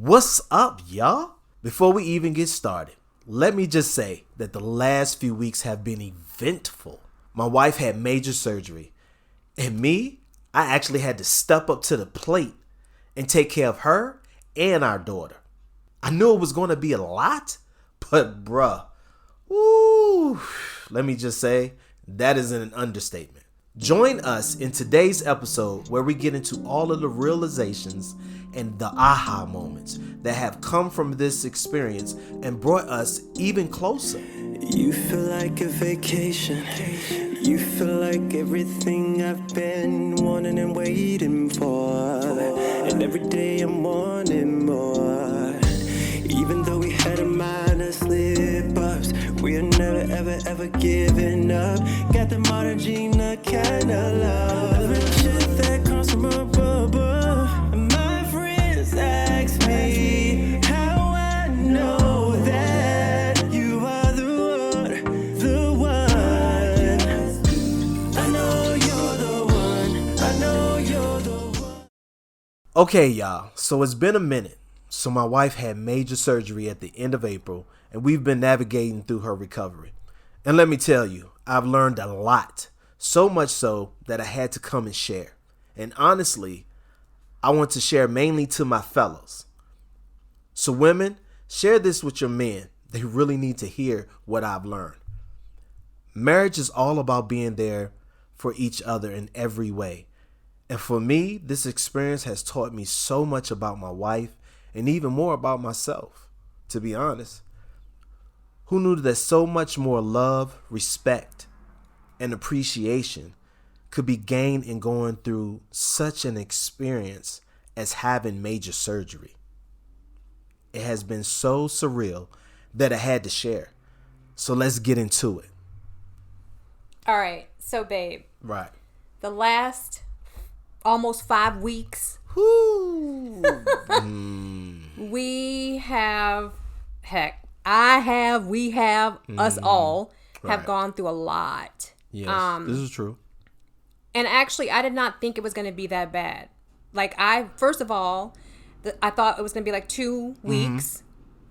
What's up, y'all? Before we even get started, let me just say that the last few weeks have been eventful. My wife had major surgery, and me, I actually had to step up to the plate and take care of her and our daughter. I knew it was going to be a lot, but bruh, woo, let me just say, that is an understatement. Join us in today's episode where we get into all of the realizations and the aha moments that have come from this experience and brought us even closer. You feel like a vacation. You feel like everything I've been wanting and waiting for. And every day I'm wanting more. Even though we had a minor slip-ups, we're never, ever giving up. Got the modern Gina kind of love. Real shit that comes from above. My friends ask me how I know that you are the one. I know you're the one. I know you're the one. Okay, y'all, so it's been a minute. So my wife had major surgery at the end of April, and we've been navigating through her recovery. And let me tell you, I've learned a lot, so much so that I had to come and share. And honestly, I want to share mainly to my fellows. So women, share this with your men. They really need to hear what I've learned. Marriage is all about being there for each other in every way. And for me, this experience has taught me so much about my wife and even more about myself, to be honest. Who knew that so much more love, respect, and appreciation could be gained in going through such an experience as having major surgery? It has been so surreal that I had to share. So let's get into it. All right. So, babe. Right. The last almost 5 weeks, we have, we have, us all have gone through a lot. Yes, this is true. And actually, I did not think it was going to be that bad. Like, first of all, I thought it was going to be like 2 weeks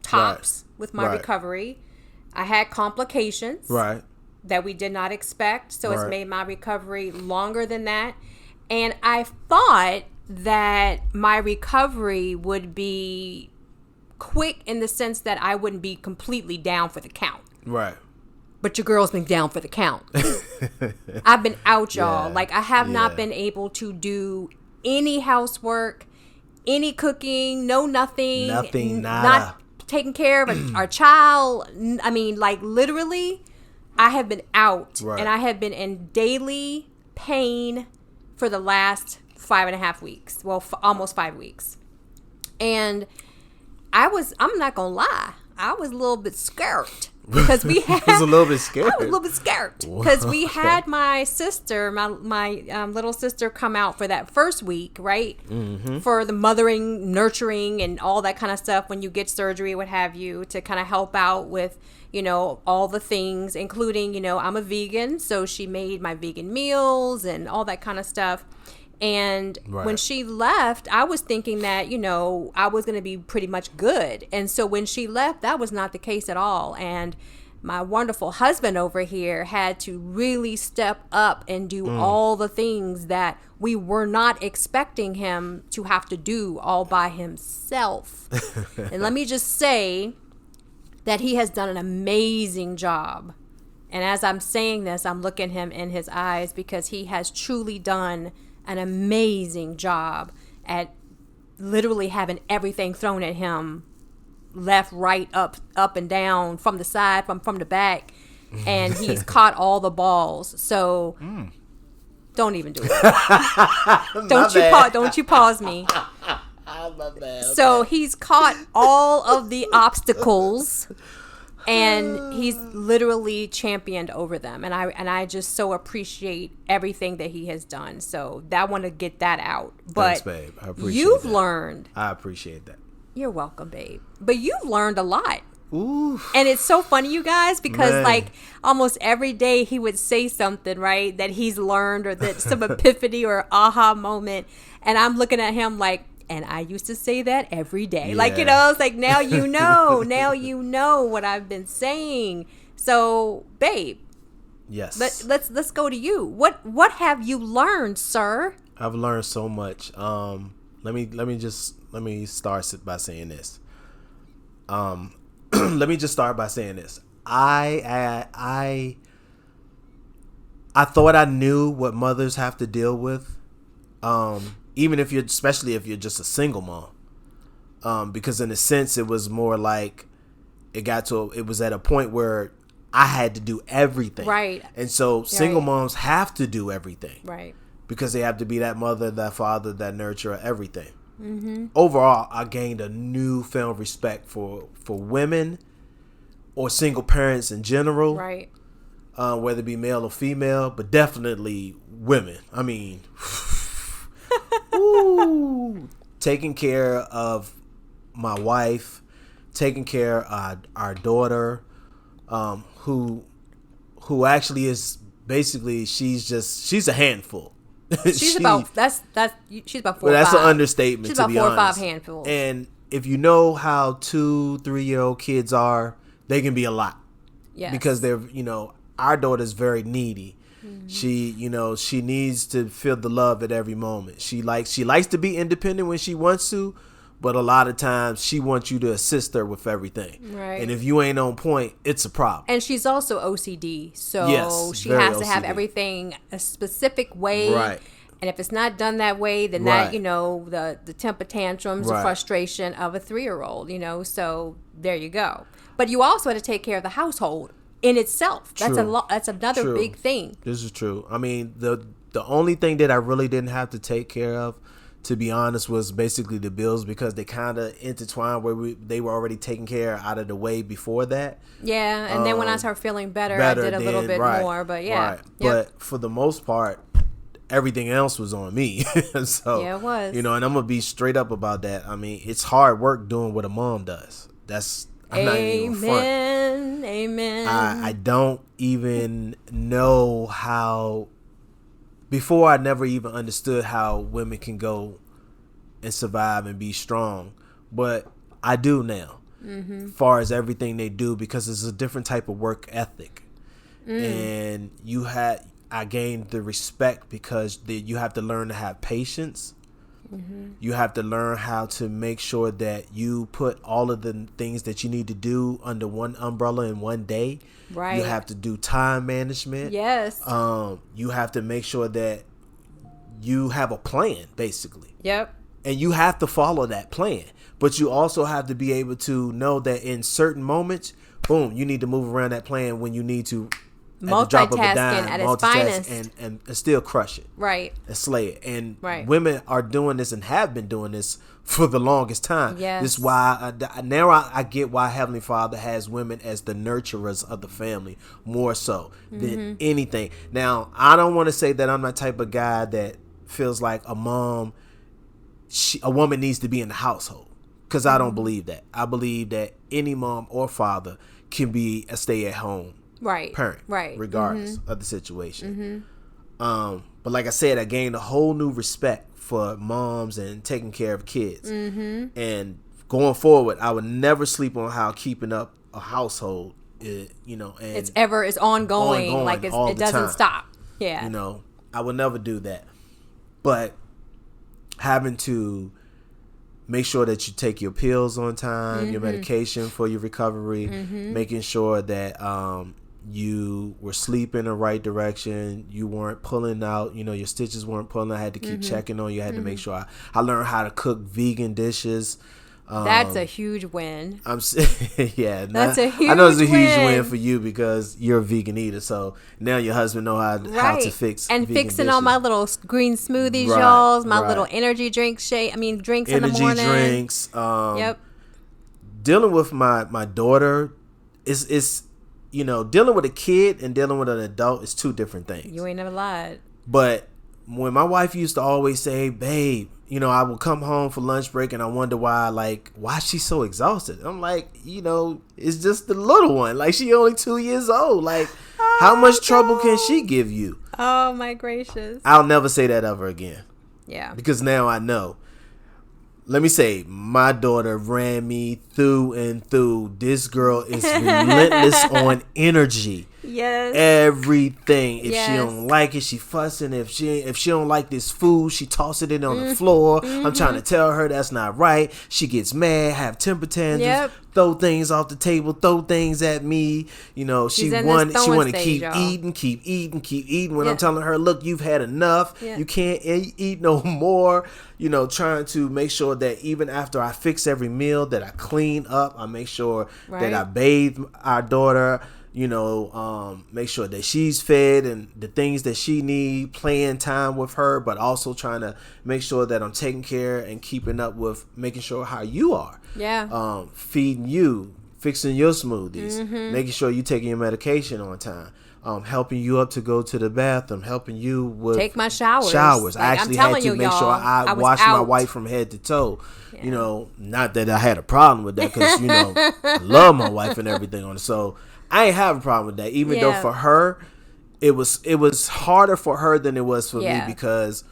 tops with my recovery. I had complications that we did not expect. So it's made my recovery longer than that. And I thought that my recovery would be quick in the sense that I wouldn't be completely down for the count. Right. But your girl's been down for the count. I've been out, y'all. Yeah. Like, I have not been able to do any housework, any cooking, nothing. Nothing, nada. Not taking care of our child. I mean, like, literally, I have been out. Right. And I have been in daily pain for the last 5.5 weeks. Well, almost 5 weeks. And I'm not going to lie, I was a little bit scared. Because we had... I was a little bit scared. I was a little bit scared. Because we had my sister, my little sister, come out for that first week, right? Mm-hmm. For the mothering, nurturing, and all that kind of stuff when you get surgery, what have you, to kind of help out with, all the things, including, I'm a vegan. So she made my vegan meals and all that kind of stuff. And when she left, I was thinking that, I was going to be pretty much good. And so when she left, that was not the case at all. And my wonderful husband over here had to really step up and do all the things that we were not expecting him to have to do all by himself. And let me just say that he has done an amazing job. And as I'm saying this, I'm looking him in his eyes because he has truly done an amazing job at literally having everything thrown at him, left, right, up and down, from the side, from the back, and he's caught all the balls. So don't even do it. Don't you pause me. My bad. So he's caught all of the obstacles. And he's literally championed over them. And I just so appreciate everything that he has done. So I want to get that out. But thanks, babe. I appreciate you've that. learned. I appreciate that. You're welcome, babe. But you've learned a lot. Ooh. And it's so funny, you guys, because Man. like almost every day he would say something, right, that he's learned or that some epiphany or aha moment. And I'm looking at him like, And I used to say that every day. Yeah. Like, you know, it's like, now you know. Now you know what I've been saying. So, babe. Yes. Let's go to you. What have you learned, sir? I've learned so much. Let me start by saying this. Let me just start by saying this. I thought I knew what mothers have to deal with. Even if especially if you're just a single mom. Because in a sense it was more like it was at a point where I had to do everything. Right. And so single moms have to do everything. Right. Because they have to be that mother, that father, that nurturer, everything. Mm-hmm. Overall, I gained a newfound respect for women or single parents in general. Right. Whether it be male or female, but definitely women. I mean, taking care of my wife, taking care of our daughter, who actually is basically she's a handful. She's about 4 or 5. That's an understatement. She's to about be 4 or honest. 5 handfuls. And if you know how 2-3-year-old kids are, they can be a lot. Yes. Because they're our daughter's very needy. Mm-hmm. She needs to feel the love at every moment. She likes to be independent when she wants to, but a lot of times she wants you to assist her with everything. Right. And if you ain't on point, it's a problem. And she's also OCD, so Yes, she very has to have OCD. everything a specific way. Right. And if it's not done that way, then Right. that, the temper tantrums, the Right. frustration of a 3-year-old, so there you go. But you also had to take care of the household in itself. That's True. That's another True. big thing. This is true. I mean, the only thing that I really didn't have to take care of, to be honest, was basically the bills, because they kind of intertwined where they were already taken care out of the way before that. Yeah, and then when I started feeling better, I did a little bit more. But yeah. Right. Yep. But for the most part, everything else was on me. So, Yeah, it was. and I'm going to be straight up about that. I mean, it's hard work doing what a mom does. I'm not even front. Amen. I don't even know how. Before, I never even understood how women can go and survive and be strong, but I do now. As far as everything they do, because it's a different type of work ethic, and I gained the respect because you have to learn to have patience. You have to learn how to make sure that you put all of the things that you need to do under one umbrella in one day. Right. You have to do time management. Yes. You have to make sure that you have a plan, basically. Yep. And you have to follow that plan. But you also have to be able to know that in certain moments, boom, you need to move around that plan when you need to. Multitasking at its finest. And still crush it. Right. And slay it. And Right. women are doing this and have been doing this for the longest time. Yes. This is why I get why Heavenly Father has women as the nurturers of the family more so than anything. Now, I don't want to say that I'm the type of guy that feels like a woman needs to be in the household, because I don't believe that. I believe that any mom or father can be a stay-at-home parent, regardless of the situation. But like I said, I gained a whole new respect for moms and taking care of kids. And going forward, I would never sleep on how keeping up a household is, and It's ongoing. Like it doesn't time. stop. Yeah. I would never do that. But having to make sure that you take your pills on time, your medication for your recovery, making sure that you were sleeping in the right direction, you weren't pulling out, your stitches weren't pulling. I had to keep checking on you. I had to make sure I learned how to cook vegan dishes. That's a huge win. Yeah, that's a huge I know it's a huge win win for you because you're a vegan eater. So now your husband know how to fix and vegan fixing dishes. all my little green smoothies, Right, y'all, my right. little energy drinks drinks in the energy morning. drinks. Yep. Dealing with my daughter is dealing with a kid and dealing with an adult is two different things. You ain't never lied. But when my wife used to always say, babe, I would come home for lunch break and I wonder why she's so exhausted. I'm like, it's just the little one. Like, she only 2 years old. Like, how much trouble can she give you? Oh, my gracious. I'll never say that ever again. Yeah. Because now I know. let me say, my daughter ran me through and through. This girl is relentless on energy. Yes. Everything. If Yes. she don't like it, she fussing. If she don't like this food, she tosses it on the floor. I'm trying to tell her that's not right. She gets mad, have temper tantrums, Yep. throw things off the table, throw things at me. You know, she She's in want this throwing to stage, keep y'all. eating. When Yeah. I'm telling her, look, you've had enough. Yeah. You can't eat no more. You know, trying to make sure that even after I fix every meal, that I clean up. I make sure that Right. I bathe our daughter. You know, make sure that she's fed and the things that she need, playing time with her, but also trying to make sure that I'm taking care and keeping up with making sure how you are. Yeah. Feeding you, fixing your smoothies, making sure you taking your medication on time. Helping you up to go to the bathroom, helping you with Take my showers. I Like, I'm actually telling had to you, make sure y'all, I I was washed my out. wife from head to toe. Yeah. You know, not that I had a problem with that, because you know I love my wife and everything on it. So I ain't have a problem with that. Even though Yeah. for her, it was harder for her than it was for Yeah. me, because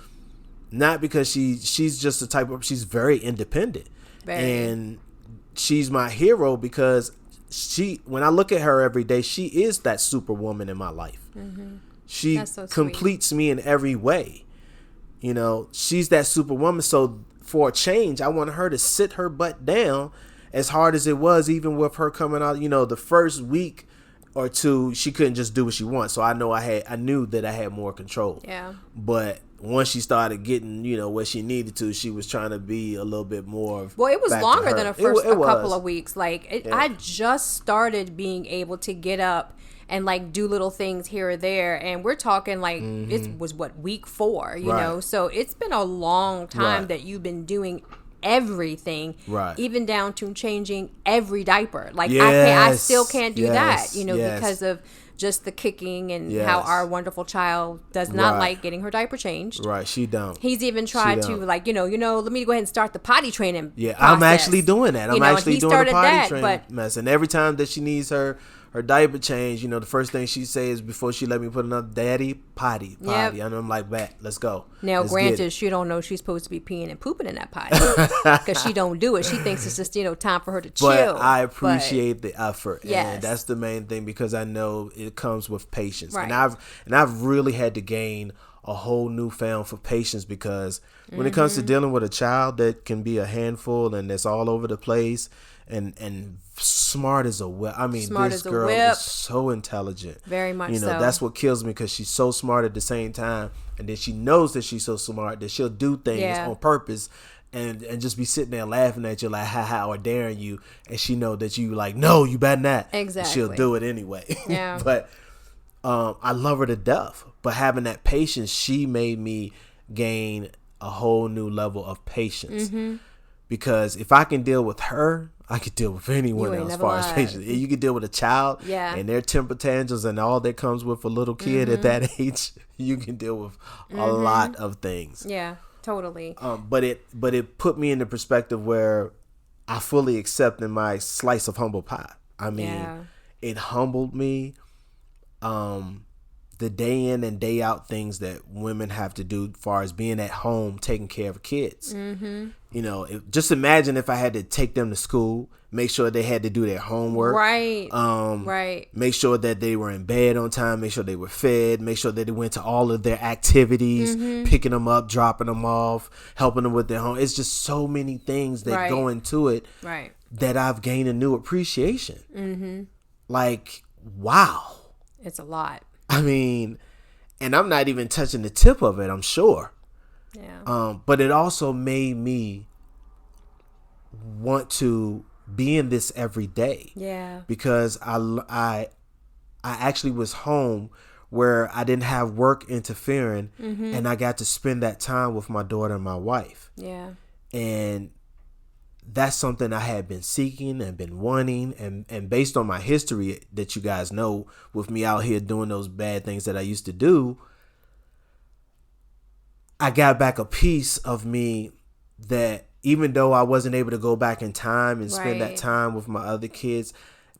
not because she's just the type of, she's very independent. Very. And she's my hero because when I look at her every day, she is that superwoman in my life. She That's so sweet. completes me in every way. You know, she's that superwoman. So for a change, I want her to sit her butt down, as hard as it was, even with her coming out, you know, the first week or two, she couldn't just do what she wants. So I knew that I had more control. Yeah. But once she started getting, you know, what she needed to, she was trying to be a little bit more. Well, it was back to longer her. than a couple of weeks. Like, Yeah. I just started being able to get up and like do little things here or there, and we're talking like it was week 4, you Right. know. So it's been a long time Right. that you've been doing everything, Right. even down to changing every diaper. Like I Yes. still can't do Yes. that, you know, Yes. because of just the kicking and Yes. how our wonderful child does not Right. like getting her diaper changed. Right, she don't. He's even tried to, don't. like, you know, let me go ahead and start the potty training. Yeah, process. I'm actually doing that. I'm You know, and actually he doing the started potty that, training but mess. And every time that she needs her diaper change, you know, the first thing she says before she let me put another, daddy, potty. Yep. And I'm like, bet, let's go. now, Let's get granted, it. she don't know she's supposed to be peeing and pooping in that potty because she don't do it. She thinks it's just, you know, time for her to chill. But I appreciate the effort, Yes. and that's the main thing, because I know it comes with patience, Right. and I've really had to gain a whole newfound for patience, because when it comes to dealing with a child that can be a handful and that's all over the place and smart as a whip. I mean, Smart this as a girl whip. is so intelligent. Very much You know, so. that's what kills me, because she's so smart at the same time, and then she knows that she's so smart that she'll do things Yeah. on purpose. And just be sitting there laughing at you like, ha ha, or daring you, and she know that you like, no, you better not. Exactly. She'll do it anyway. Yeah. But I love her to death. But having that patience, she made me gain a whole new level of patience. Because if I can deal with her, I could deal with anyone You ain't else as never far as lied. patience. You can deal with a child Yeah. and their temper tantrums and all that comes with a little kid at that age. You can deal with a lot of things. yeah, totally. But it put me in the perspective where I fully accepted my slice of humble pie. I mean, Yeah. it humbled me. The day in and day out things that women have to do, as far as being at home, taking care of kids. You know, just imagine if I had to take them to school, make sure they had to do their homework. Right. Right. Make sure that they were in bed on time, make sure they were fed, make sure that they went to all of their activities, picking them up, dropping them off, helping them with their home. It's just so many things that Right. go into it Right. that I've gained a new appreciation. Like, wow. It's a lot. I mean, and I'm not even touching the tip of it, I'm sure. Yeah. But it also made me want to be in this every day. Yeah. Because I actually was home where I didn't have work interfering, and I got to spend that time with my daughter and my wife. Yeah. And that's something I had been seeking and been wanting, and based on my history that you guys know with me out here doing those bad things that I used to do, I got back a piece of me that even though I wasn't able to go back in time and spend that Right. time with my other kids,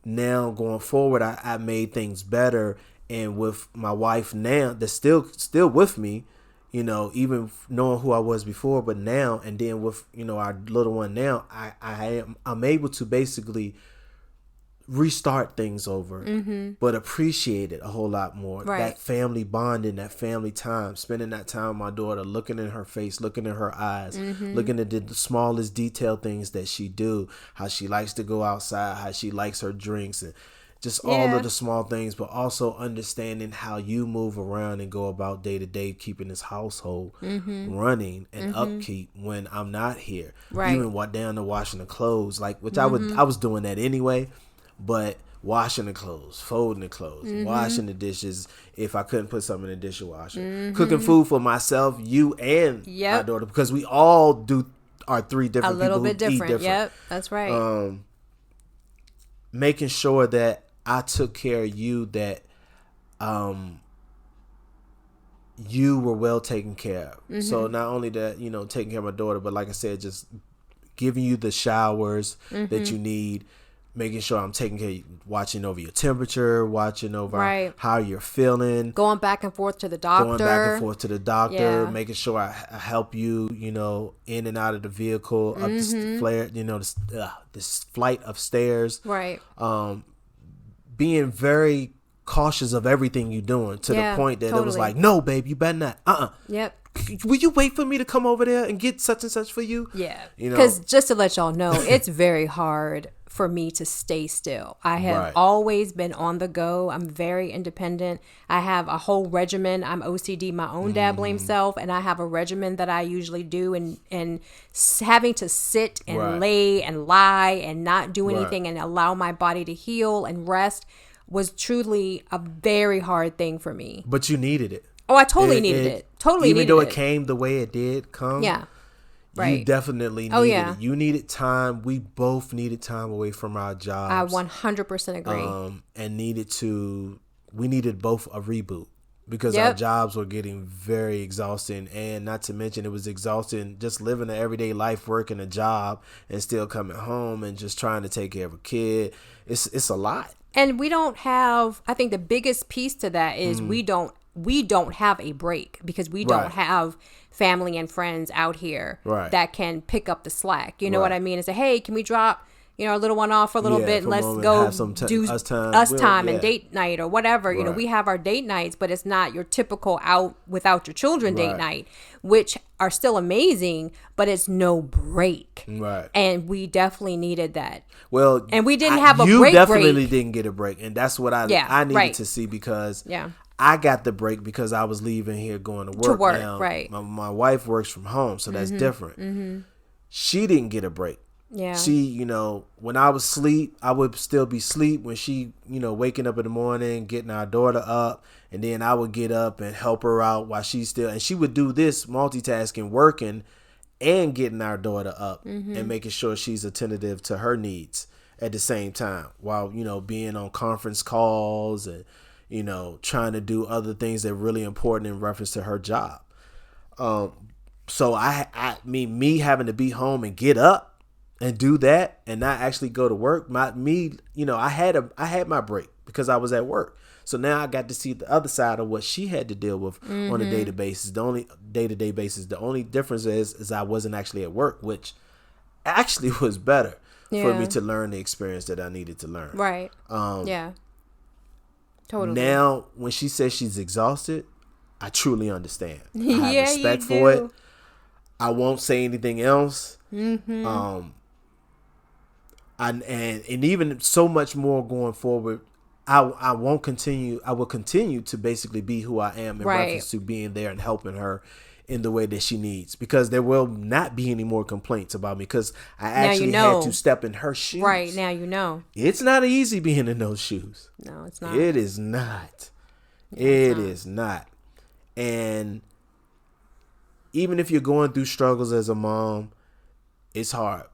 now going forward, I made things better. And with my wife now that's still with me, you know, even knowing who I was before, but now, and then with, you know, our little one now, I'm able to basically restart things over, but appreciate it a whole lot more. Right. That family bonding, that family time, spending that time with my daughter, looking in her face, looking in her eyes, looking at the smallest detail things that she do, how she likes to go outside, how she likes her drinks, and just all of the small things, but also understanding how you move around and go about day to day, keeping this household running and upkeep when I'm not here. Right. Even down to washing the clothes, like, which I was doing that anyway. But washing the clothes, folding the clothes, washing the dishes if I couldn't put something in the dishwasher, cooking food for myself, you, and my daughter, because we all are three different people. A little bit different. Yep, that's right. Making sure that I took care of you, that you were well taken care of. So not only that, you know, taking care of my daughter, but like I said, just giving you the showers that you need. Making sure I'm taking care, watching over your temperature, watching over how you're feeling. Going back and forth to the doctor. Making sure I help you, you know, in and out of the vehicle, up this flare, you know, this flight of stairs. Right. Being very cautious of everything you're doing to the point that it was like, no, babe, you better not. Yep. Will you wait for me to come over there and get such and such for you? Yeah. You know, because just to let y'all know, it's very hard for me to stay still. I have always been on the go. I'm very independent. I have a whole regimen. I'm OCD, my own dabbling self, and I have a regimen that I usually do, and having to sit and lay and lie and not do anything and allow my body to heal and rest was truly a very hard thing for me. But you needed it. Oh, I totally needed it. Totally needed it. Even though it came the way it did come. Yeah. Right. You definitely needed it. You needed time. We both needed time away from our jobs. I 100% agree. And we needed both a reboot because our jobs were getting very exhausting. And not to mention, it was exhausting just living an everyday life, working a job and still coming home and just trying to take care of a kid. It's a lot. And we don't have, I think the biggest piece to that is we don't have a break because we don't have family and friends out here that can pick up the slack. You know what I mean? And say, hey, can we drop, you know, our little one off for a little bit and let's go do us time and date night or whatever. You know, we have our date nights, but it's not your typical out without your children date night, which are still amazing, but it's no break. Right. And we definitely needed that. Well, and we didn't have a break. You definitely didn't get a break. And that's what I needed to see because I got the break because I was leaving here going to work. Now, right. My wife works from home, so that's different. She didn't get a break. Yeah. She, you know, when I was asleep, I would still be asleep. When she, you know, waking up in the morning, getting our daughter up, and then I would get up and help her out while she's still, and she would do this multitasking, working and getting our daughter up and making sure she's attentive to her needs at the same time while, you know, being on conference calls and, you know, trying to do other things that are really important in reference to her job. So I mean, me having to be home and get up and do that and not actually go to work, you know, I had my break because I was at work. So now I got to see the other side of what she had to deal with on a day-to-day basis. The only day-to-day basis, the only difference is I wasn't actually at work, which actually was better for me to learn the experience that I needed to learn. Right. Yeah. Totally. Now, when she says she's exhausted, I truly understand. I have respect for it. I won't say anything else. And even so much more going forward. I will continue to basically be who I am in reference to being there and helping her in the way that she needs, because there will not be any more complaints about me because I actually had to step in her shoes. Right, now you know. It's not easy being in those shoes. No, it's not. It is not. It is not. And even if you're going through struggles as a mom, it's hard.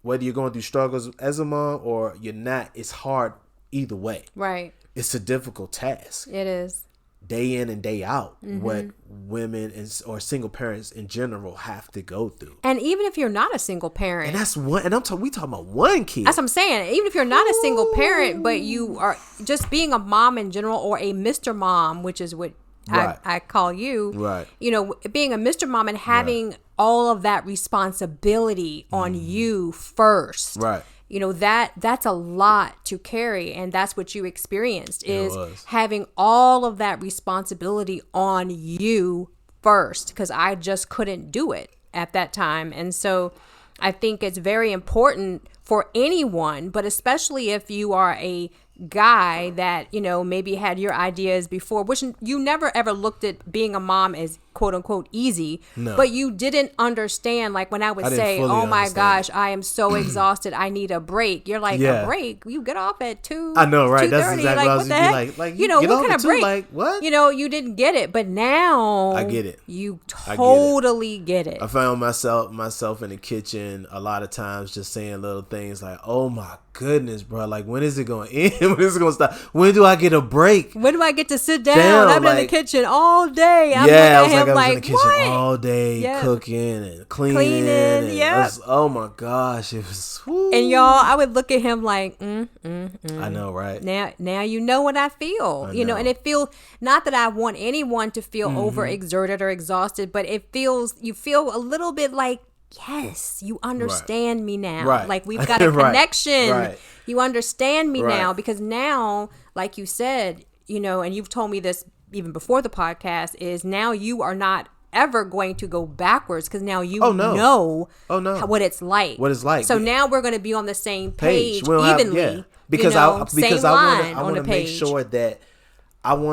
Whether you're going through struggles as a mom or you're not, it's hard either way. Right. It's a difficult task. It is. Day in and day out, what women or single parents in general have to go through. And even if you're not a single parent, and that's one. And we talking about one kid. That's what I'm saying. Even if you're not a single parent, but you are just being a mom in general, or a Mr. Mom, which is what Right. I call you. Right. You know, being a Mr. Mom and having all of that responsibility on you first. Right. You know, that's a lot to carry, and that's what you experienced is having all of that responsibility on you first, because I just couldn't do it at that time. And so I think it's very important for anyone, but especially if you are a guy that, you know, maybe had your ideas before, which you never ever looked at being a mom as quote unquote easy, but you didn't understand, like when I would say, oh my gosh, I am so exhausted, I need a break. You're like, a break? You get off at 2. I know, right? 2:30. That's exactly like, what I what was the gonna heck? be like, you know, get what off kind at of 2? break? Like, what? You know, you didn't get it, but now I get it. You totally get it. I found myself in the kitchen a lot of times just saying little things like, oh my goodness, bro, like when is it going to end? When is it going to stop? When do I get a break? When do I get to sit down? I've been in the kitchen all day. I'm I was in the kitchen what? all day cooking and cleaning. And oh my gosh, it was. Whoo. And y'all, I would look at him like, I know, right? Now you know what I feel. You know, and it feels, not that I want anyone to feel overexerted or exhausted, but you feel a little bit like, yes, you understand me now. Right. Like we've got a connection. Right. You understand me now, because now, like you said, you know, and you've told me this even before the podcast, is now you are not ever going to go backwards, because now you know what it's like. So now we're going to be on the same page evenly. Because I want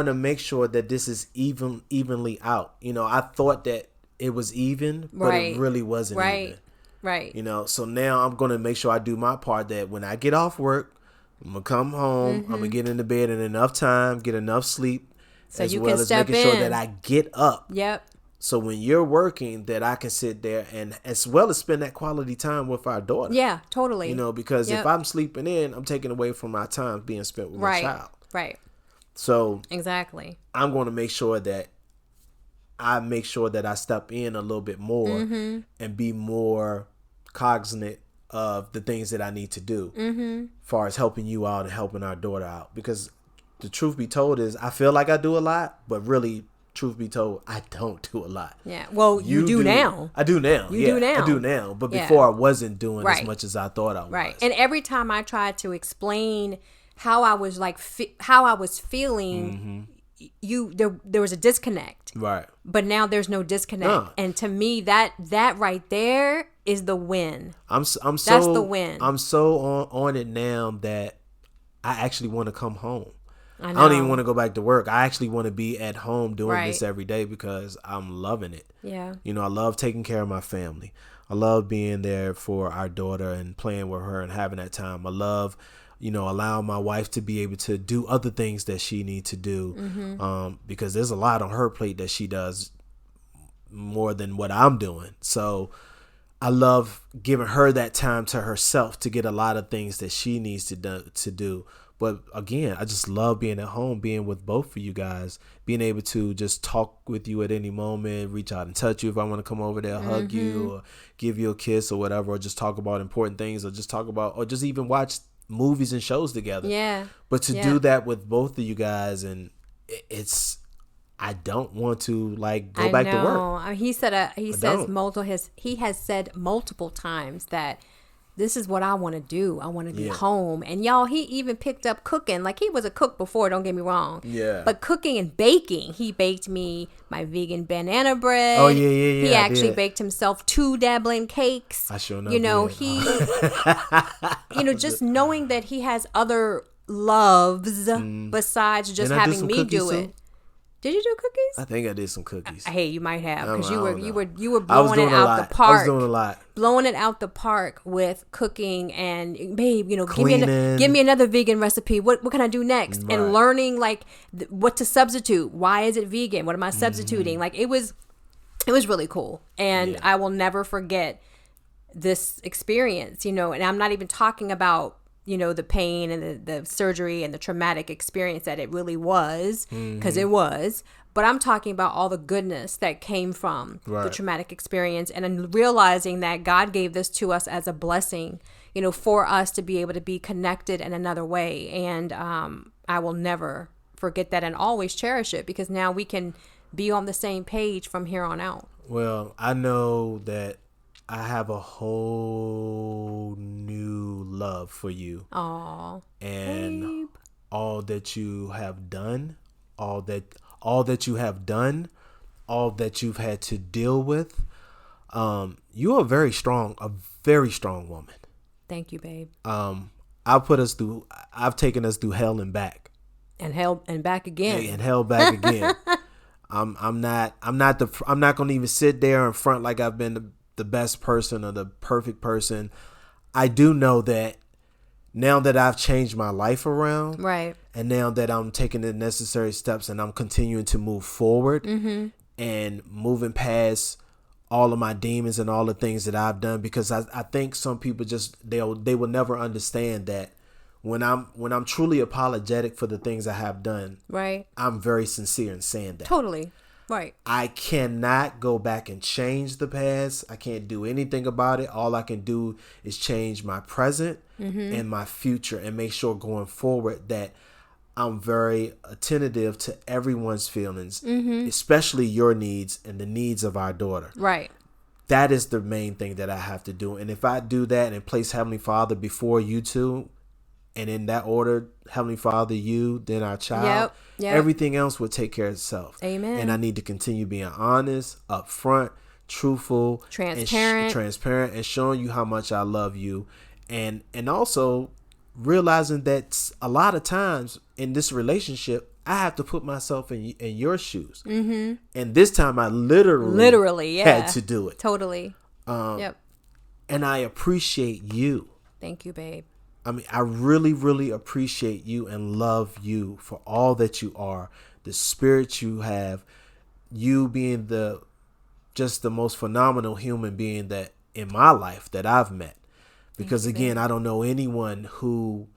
to make sure that this is evenly out. You know, I thought that it was even, but it really wasn't even. Right. You know, so now I'm going to make sure I do my part, that when I get off work, I'm going to come home, I'm going to get into bed in enough time, get enough sleep, so as you well can as step making sure in. that I get up. Yep. So when you're working, that I can sit there and as well as spend that quality time with our daughter. Yeah, totally. You know, because if I'm sleeping in, I'm taking away from my time being spent with my child. Right. So exactly, I'm going to make sure that I step in a little bit more and be more cognizant of the things that I need to do as far as helping you out and helping our daughter out. Because the truth be told is I feel like I do a lot, but really, truth be told, I don't do a lot. Yeah. Well, you do now. I do now. You do now. I do now. But before I wasn't doing as much as I thought I was. Right. And every time I tried to explain how I was how I was feeling, there was a disconnect. Right. But now there's no disconnect. No. And to me, that right there is the win. That's the win. I'm so on it now that I actually want to come home. I don't even want to go back to work. I actually want to be at home doing this every day because I'm loving it. Yeah. You know, I love taking care of my family. I love being there for our daughter and playing with her and having that time. I love, you know, allowing my wife to be able to do other things that she needs to do, because there's a lot on her plate that she does more than what I'm doing. So I love giving her that time to herself to get a lot of things that she needs to do. But again, I just love being at home, being with both of you guys, being able to just talk with you at any moment, reach out and touch you if I want to come over there, hug you, or give you a kiss or whatever, or just talk about important things, or just even watch movies and shows together. Yeah. But to do that with both of you guys, and I don't want to go back to work. He has said multiple times that this is what I want to do. I want to be home. And y'all, he even picked up cooking. Like, he was a cook before, don't get me wrong. Yeah. But cooking and baking. He baked me my vegan banana bread. Oh, yeah. He actually baked himself 2 dabbling cakes. I sure know. You know, he, just knowing that he has other loves besides just having me do it. Did you do cookies? I think I did some cookies. Hey, you might have, because you were blowing it out the park. I was doing a lot. Blowing it out the park with cooking and, babe, give me another vegan recipe. What can I do next? Right. And learning what to substitute. Why is it vegan? What am I substituting? Like, it was really cool, and I will never forget this experience. And I'm not even talking about the pain and the surgery and the traumatic experience that it really was, because it was. But I'm talking about all the goodness that came from the traumatic experience, and then realizing that God gave this to us as a blessing, for us to be able to be connected in another way. And I will never forget that and always cherish it, because now we can be on the same page from here on out. Well, I know that I have a whole new love for you. Aw, And babe. all that you have done, all that you have done, all that you've had to deal with. You are very strong woman. Thank you, babe. I've taken us through hell and back. And hell and back again. And hell back again. I'm not gonna even sit there in front like I've been the best person or the perfect person. I do know that now that I've changed my life around, Right. and now that I'm taking the necessary steps and I'm continuing to move forward and moving past all of my demons and all the things that I've done, because I think some people they will never understand that when I'm truly apologetic for the things I have done, Right. I'm very sincere in saying that. Totally. Right. I cannot go back and change the past. I can't do anything about it. All I can do is change my present and my future, and make sure going forward that I'm very attentive to everyone's feelings, especially your needs and the needs of our daughter. Right. That is the main thing that I have to do. And if I do that and place Heavenly Father before you two, and in that order, Heavenly Father, you, then our child, Yep. everything else will take care of itself. Amen. And I need to continue being honest, upfront, truthful, transparent, and showing you how much I love you. And also realizing that a lot of times in this relationship, I have to put myself in your shoes. And this time I literally had to do it. Totally. Yep. And I appreciate you. Thank you, babe. I mean, I really, really appreciate you and love you for all that you are, the spirit you have, you being just the most phenomenal human being that in my life that I've met. Because again, I don't know anyone who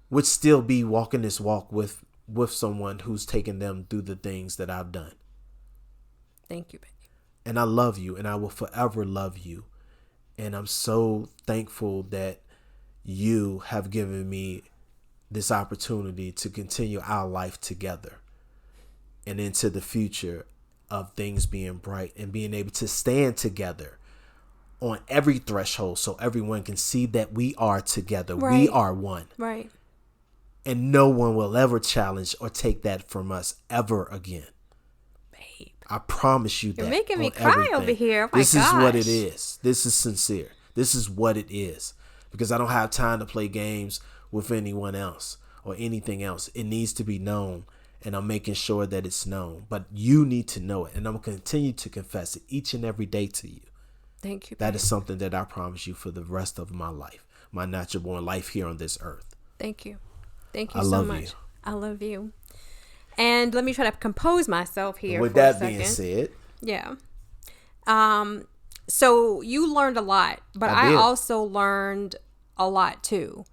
would still be walking this walk with someone who's taken them through the things that I've done. Thank you, babe. And I love you, and I will forever love you. And I'm so thankful that you have given me this opportunity to continue our life together and into the future of things being bright and being able to stand together on every threshold so everyone can see that we are together. Right. We are one. Right. And no one will ever challenge or take that from us ever again. Babe. I promise you that. You're making me on cry everything. over here. Oh my This is what gosh. it is. This is sincere. This is what it is. Because I don't have time to play games with anyone else or anything else. It needs to be known, and I'm making sure that it's known. But you need to know it, and I'm going to continue to confess it each and every day to you. Thank you, babe. That is something that I promise you for the rest of my life, my natural born life here on this earth. Thank you. Thank you I so love much. you. I love you. And let me try to compose myself here. With for a that second. being said, Yeah. So you learned a lot, but I I did. also learned a lot too.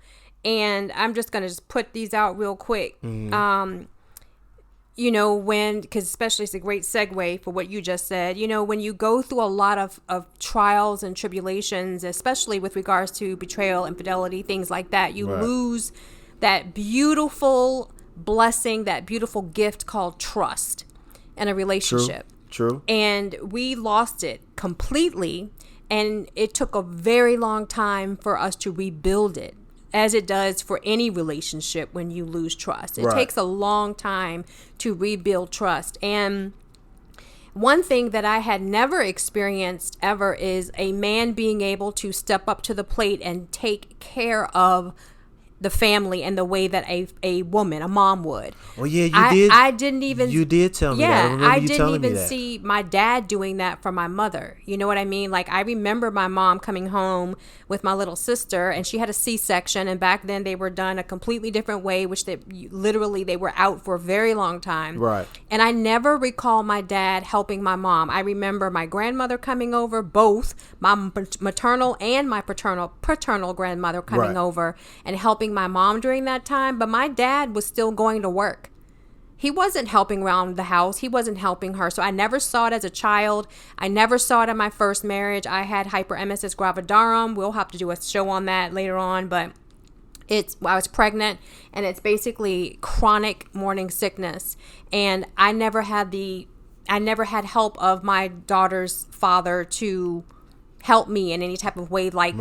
And I'm just going to just put these out real quick. You know, because especially it's a great segue for what you just said, you know, when you go through a lot of trials and tribulations, especially with regards to betrayal, infidelity, things like that, you Right. lose that beautiful blessing, that beautiful gift called trust in a relationship. true. And we lost it completely. And it took a very long time for us to rebuild it, as it does for any relationship when you lose trust. It Right. takes a long time to rebuild trust. And one thing that I had never experienced ever is a man being able to step up to the plate and take care of the family in the way that a woman, a mom would. Oh yeah, you did. I didn't even. You did tell me that. I Yeah, remember I you didn't telling me even that. see my dad doing that for my mother. You know what I mean? Like, I remember my mom coming home with my little sister, and she had a C-section, and back then they were done a completely different way, which they were out for a very long time. Right. And I never recall my dad helping my mom. I remember my grandmother coming over, both my maternal and my paternal grandmother coming Right. over and helping my mom during that time. But my dad was still going to work. He wasn't helping around the house. He wasn't helping her. So I never saw it as a child. I never saw it in my first marriage. I had hyperemesis gravidarum. We'll have to do a show on that later on. But I was pregnant, and it's basically chronic morning sickness. And I never had help of my daughter's father to help me in any type of way like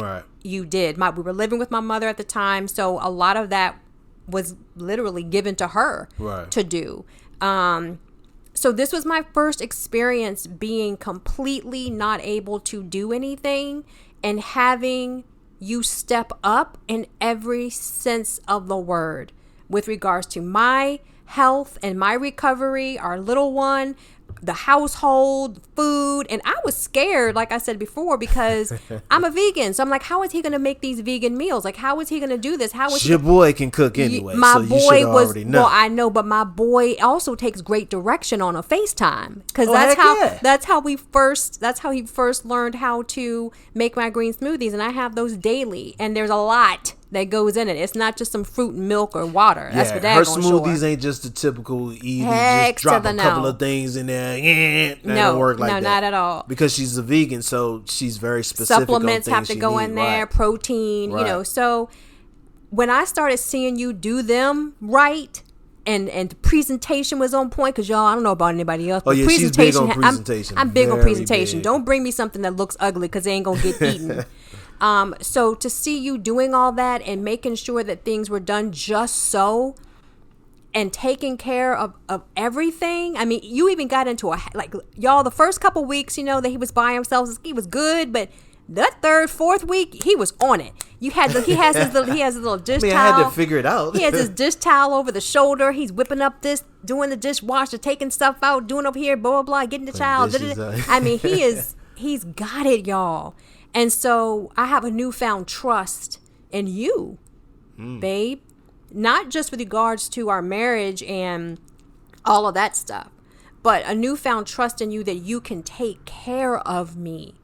you did. We were living with my mother at the time, so a lot of that was literally given to her to do. So this was my first experience being completely not able to do anything and having you step up in every sense of the word with regards to my health and my recovery, our little one, the household, food. And I was scared, like I said before, because I'm a vegan. So I'm like, how is he going to make these vegan meals? Like, how is he going to do this? How is your boy can cook anyway? My so boy you already know. Well, I know, but my boy also takes great direction on a FaceTime, because that's how he first learned how to make my green smoothies, and I have those daily. And there's a lot that goes in it. It's not just some fruit and milk or water. That's what her smoothies ain't just the typical easy. Just drop a couple of things in there. That don't work like that. No, not at all. Because she's a vegan, so she's very specific. Supplements on have to go in there, protein, So when I started seeing you do them right, and the presentation was on point, because y'all, I don't know about anybody else, but she's big on presentation. I'm big on presentation. Don't bring me something that looks ugly, because it ain't gonna get eaten. So to see you doing all that and making sure that things were done just so, and taking care of everything. I mean, you even got into y'all, the first couple weeks, that he was by himself, he was good, but that third, fourth week, he was on it. He has his little dish towel. I had to figure it out. He has his dish towel over the shoulder. He's whipping up this, doing the dishwasher, taking stuff out, doing over here, blah, blah, blah, getting the child. I mean, he's got it, y'all. And so I have a newfound trust in you, babe, not just with regards to our marriage and all of that stuff, but a newfound trust in you that you can take care of me.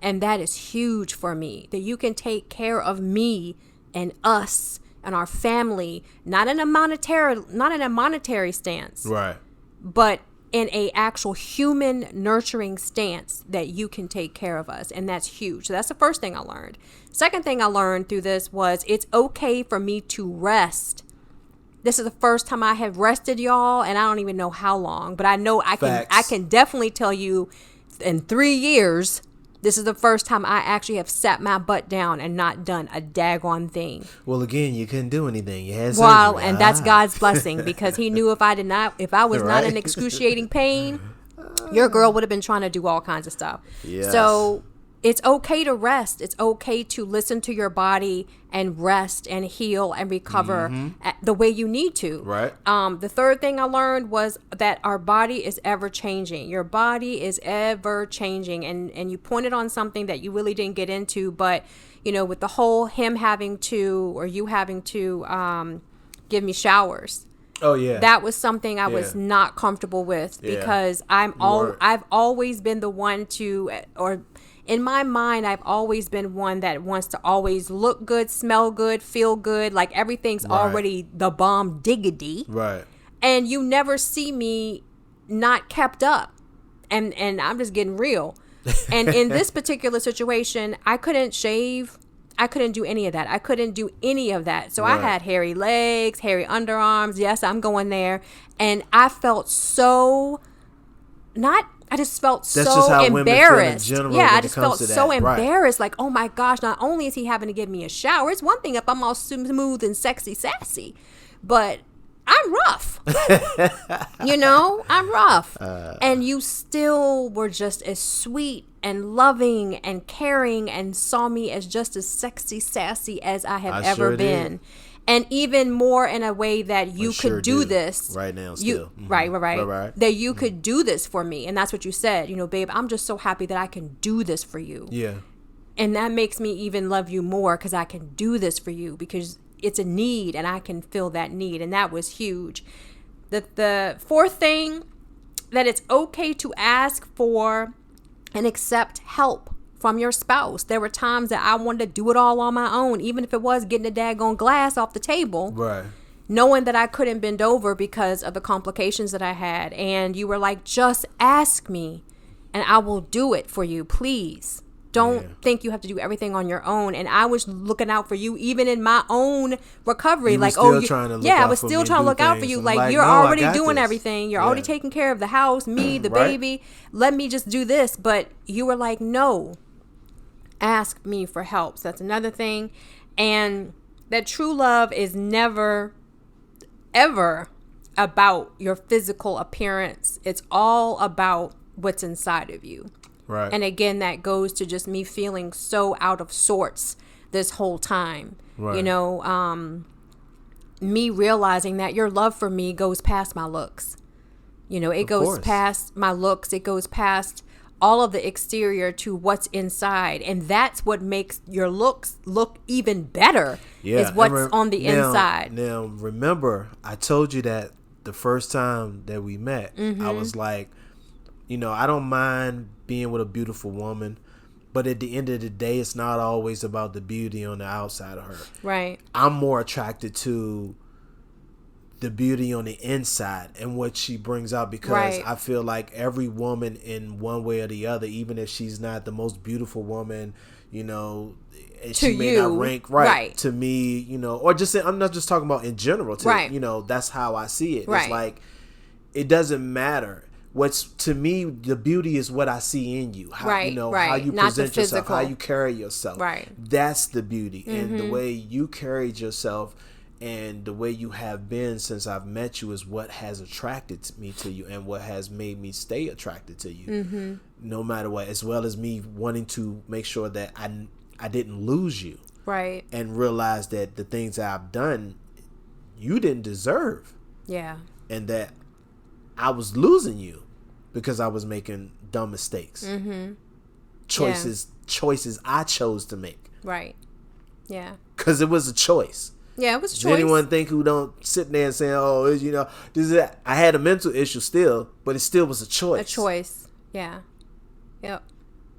And that is huge for me, that you can take care of me and us and our family, not in a monetary stance, right? But in a actual human nurturing stance, that you can take care of us. And that's huge. So that's the first thing I learned. Second thing I learned through this was it's okay for me to rest. This is the first time I have rested, y'all, and I don't even know how long, but I know I can definitely tell you in 3 years, this is the first time I actually have sat my butt down and not done a daggone thing. Well, again, you couldn't do anything. You had surgery. And that's God's blessing, because he knew if I was not in excruciating pain, your girl would have been trying to do all kinds of stuff. Yes. So it's okay to rest. It's okay to listen to your body and rest and heal and recover the way you need to. Right. The third thing I learned was that our body is ever changing. Your body is ever changing. And you pointed on something that you really didn't get into, but with the whole you having to give me showers. Oh yeah. That was something I was not comfortable with, because I've always been the one in my mind, I've always been one that wants to always look good, smell good, feel good, like everything's already the bomb diggity. Right. And you never see me not kept up. And I'm just getting real. And in this particular situation, I couldn't shave. I couldn't do any of that. I couldn't do any of that. So I had hairy legs, hairy underarms. Yes, I'm going there. And I felt I just felt so embarrassed. I just felt so embarrassed. Like, oh my gosh, not only is he having to give me a shower, it's one thing if I'm all smooth and sexy, sassy, but I'm rough. I'm rough. And you still were just as sweet and loving and caring and saw me as just as sexy, sassy as I have ever been. Did. And even more in a way that you could do this right now still. Right. That you could do this for me. And that's what you said, babe, I'm just so happy that I can do this for you. Yeah. And that makes me even love you more, because I can do this for you, because it's a need and I can fill that need. And that was huge. The fourth thing, that it's okay to ask for and accept help from your spouse. There were times that I wanted to do it all on my own, even if it was getting the daggone glass off the table. Right. Knowing that I couldn't bend over because of the complications that I had. And you were like, just ask me and I will do it for you, please. Don't think you have to do everything on your own. And I was looking out for you even in my own recovery. Like, I was still trying to look out for you. Like, you're already doing everything. You're already taking care of the house, me, the baby. Let me just do this. But you were like, no, ask me for help. So that's another thing. And that true love is never, ever about your physical appearance. It's all about what's inside of you. Right. And again, that goes to just me feeling so out of sorts this whole time. Right. You know, me realizing that your love for me goes past my looks. You know, it goes past my looks. It goes past all of the exterior to what's inside. And that's what makes your looks look even better, is what's on the inside. Now, remember, I told you that the first time that we met, I was like, you know, I don't mind being with a beautiful woman, but at the end of the day, it's not always about the beauty on the outside of her. Right. I'm more attracted to the beauty on the inside and what she brings out, because I feel like every woman in one way or the other, even if she's not the most beautiful woman, you know, she may not rank to me, you know, or just I'm not just talking about in general, you know, that's how I see it. It's like, it doesn't matter. What's, to me, the beauty is what I see in you. How, you know, how you present yourself, how you carry yourself. Right. That's the beauty. And the way you carried yourself and the way you have been since I've met you is what has attracted me to you and what has made me stay attracted to you. No matter what, as well as me wanting to make sure that I didn't lose you. Right. And realize that the things that I've done, you didn't deserve. Yeah. And that I was losing you because I was making dumb mistakes. Choices I chose to make. Right. Yeah. Because it was a choice. Yeah, it was a choice. Does anyone think who don't sit there and say, oh, you know, this is that? I had a mental issue still, but it still was a choice. A choice. Yeah. Yep.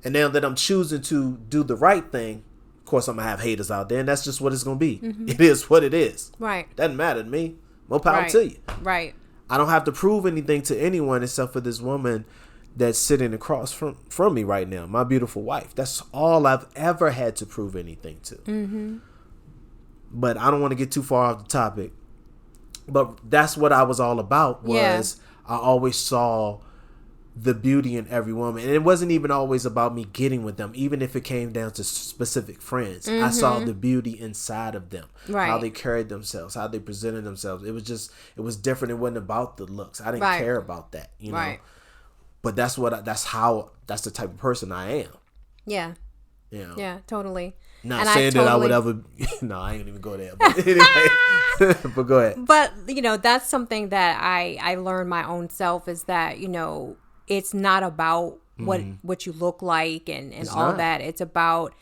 And now that I'm choosing to do the right thing, of course I'm going to have haters out there, and that's just what it's going to be. It is what it is. Right. Doesn't matter to me. More power to you. Right. I don't have to prove anything to anyone except for this woman that's sitting across from me right now, my beautiful wife. That's all I've ever had to prove anything to. But I don't want to get too far off the topic. But that's what I was all about, was I always saw the beauty in every woman. And it wasn't even always about me getting with them, even if it came down to specific friends. I saw the beauty inside of them, how they carried themselves, how they presented themselves. It was different. It wasn't about the looks. I didn't care about that, you know. But that's the type of person I am. Yeah. You know? Yeah, totally. Not saying that I would ever. No, I ain't even go there. But anyway, but go ahead. But you know, that's something that I learned my own self, is that, you know, it's not about what you look like and all that. It's about,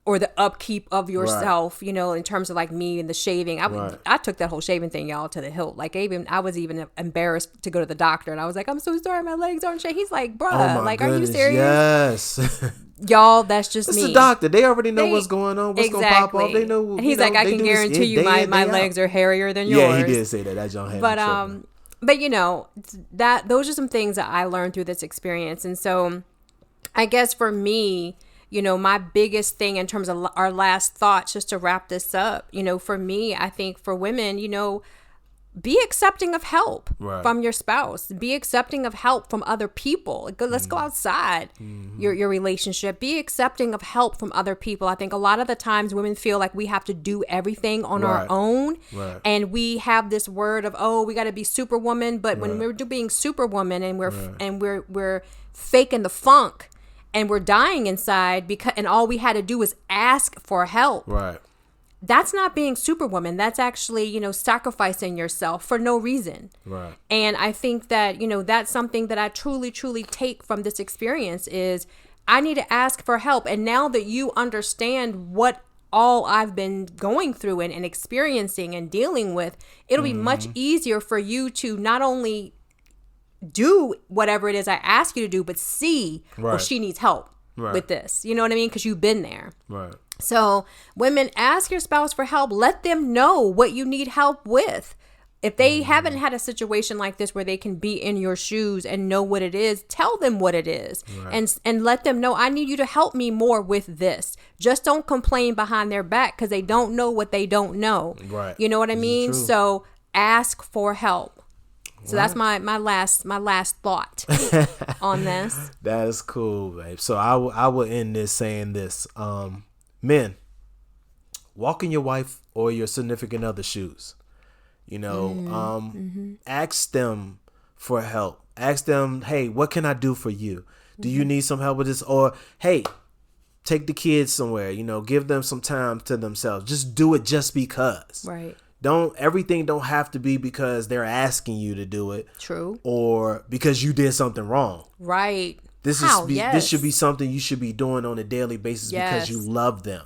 or the upkeep of yourself, you know, in terms of like me and the shaving. I took that whole shaving thing, y'all, to the hilt. Like, I was even embarrassed to go to the doctor, and I was like, I'm so sorry, my legs aren't shaved. He's like, bruh, like, goodness, are you serious? Yes. Y'all, that's just me. It's the doctor. They already know what's going on, what's going to pop off. They know. He's like, I can guarantee you my legs are hairier than yours. Yeah, he did say that. That's John. But you know, those are some things that I learned through this experience. And so I guess for me, you know, my biggest thing in terms of our last thoughts, just to wrap this up, you know, for me, I think for women, you know, be accepting of help from your spouse. Be accepting of help from other people. Let's go outside your relationship. Be accepting of help from other people. I think a lot of the times women feel like we have to do everything on our own. And we have this word of, oh, we got to be superwoman. But when we're being superwoman and we're faking the funk and we're dying inside, and all we had to do was ask for help. That's not being superwoman. That's actually, you know, sacrificing yourself for no reason. And I think that, you know, that's something that I truly, truly take from this experience is I need to ask for help. And now that you understand what all I've been going through and experiencing and dealing with, it'll be much easier for you to not only do whatever it is I ask you to do, but see, well, she needs help with this. You know what I mean? Because you've been there. So women, ask your spouse for help. Let them know what you need help with. if they haven't had a situation like this where they can be in your shoes and know what it is, tell them what it is. Right. And let them know, I need you to help me more with this. Just don't complain behind their back because they don't know what they don't know. Right. You know what I mean? So ask for help. So that's my last thought on this. That is cool, babe. So I will end this saying this. Men, walk in your wife or your significant other's shoes. You know, ask them for help. Ask them, hey, what can I do for you? Do you need some help with this? Or, hey, take the kids somewhere, you know, give them some time to themselves. Just do it just because. Right. Everything don't have to be because they're asking you to do it. True. Or because you did something wrong. Right. This should be something you should be doing on a daily basis because you love them.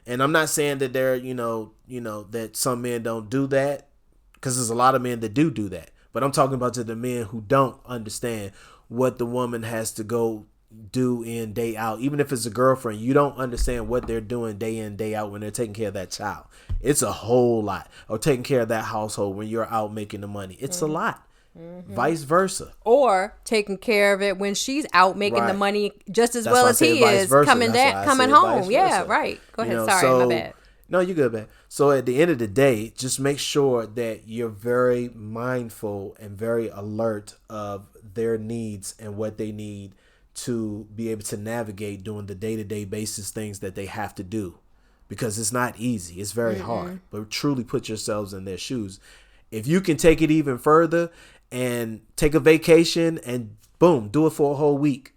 And I'm not saying that they're, you know, that some men don't do that. Because there's a lot of men that do that. But I'm talking about to the men who don't understand what the woman has to go do in, day out. Even if it's a girlfriend, you don't understand what they're doing day in, day out when they're taking care of that child. It's a whole lot. Or taking care of that household when you're out making the money. It's a lot. Vice versa. Or taking care of it when she's out making the money just as well as he is coming home. Yeah, right. Go ahead. Sorry, my bad. No, you're good, man. So at the end of the day, just make sure that you're very mindful and very alert of their needs and what they need to be able to navigate doing the day-to-day basis things that they have to do. Because it's not easy. It's very hard. But truly put yourselves in their shoes. If you can take it even further and take a vacation and boom, do it for a whole week.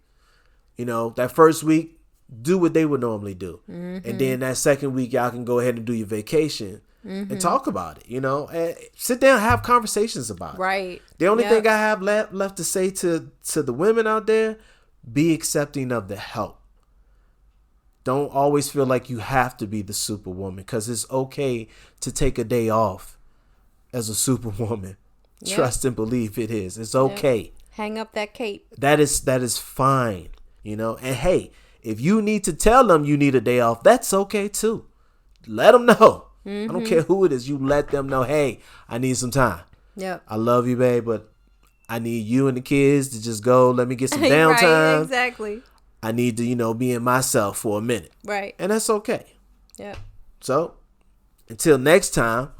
You know, that first week, do what they would normally do. And then that second week, y'all can go ahead and do your vacation and talk about it, you know, and sit down and have conversations about it. Right. The only thing I have left to say to the women out there, be accepting of the help. Don't always feel like you have to be the superwoman because it's okay to take a day off as a superwoman. Yep. Trust and believe it is. It's okay. Yep. Hang up that cape. That is fine, you know, and hey, if you need to tell them you need a day off, that's okay too. Let them know. I don't care who it is. You let them know, hey, I need some time. Yep. I love you, babe, but I need you and the kids to just go. Let me get some downtime. Right, exactly. I need to, you know, be in myself for a minute. Right. And that's okay. Yep. So, until next time.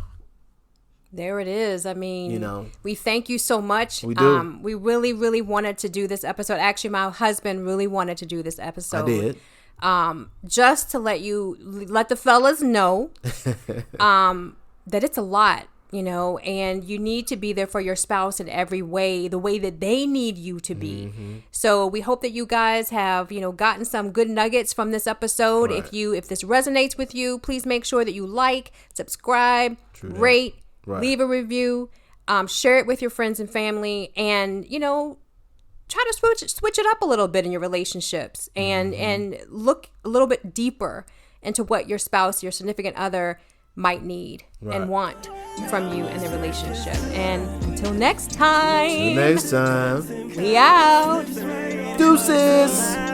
There it is. I mean, you know, we thank you so much. We do. We really, really wanted to do this episode. Actually, my husband really wanted to do this episode. I did. Just to let the fellas know that it's a lot, you know, and you need to be there for your spouse in every way, the way that they need you to be. So we hope that you guys have, you know, gotten some good nuggets from this episode. Right. If this resonates with you, please make sure that you like, subscribe, rate, leave a review, share it with your friends and family, and, you know, try to switch it up a little bit in your relationships and look a little bit deeper into what your spouse, your significant other might need and want from you in the relationship. And until next time. We out. Deuces.